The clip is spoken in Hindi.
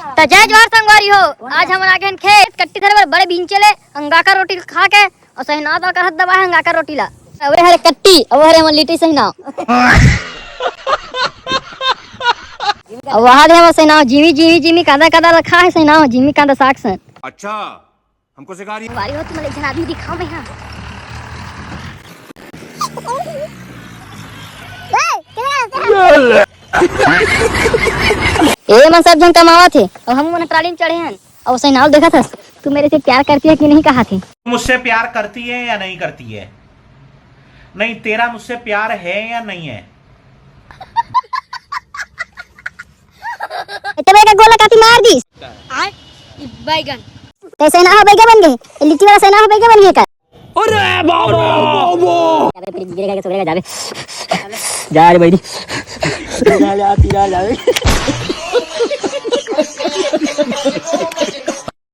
तो जय जवाहर संगवारी हो। आज हम आ गए खेत कट्टी धरे बड़े बीन चले अंगाका रोटी खा के और सहना तो कर दबा है अंगाका रोटी ला अबे हरे कट्टी अब हरे मन लिट्टी सहना अब वहां दे हम सहना जिमी जिमी जिमी कांदा कांदा रखा है सहना जिमी कांदा साग से। अच्छा हमको सिखा रही है वारी हो तुम ले जना भी दिखाओ मैं हां ए मन सब जन कमावा थे और हम मन ट्राली में चढ़े हैं और सहना देखा था तू मेरे से प्यार करती है कि नहीं कहा थी। मुझसे प्यार करती है या नहीं करती है? नहीं, तेरा मुझसे प्यार है या नहीं है? तबे का गोला काटी मार दी आ बैगन कैसे ना हो बैगन बन गए लिट्टी वाला सेना हो बैगन बन गए का। अरे बाबा अबे फिर गिरेगा सोरेगा जावे जा रे बैठी जा ले आती जा जावे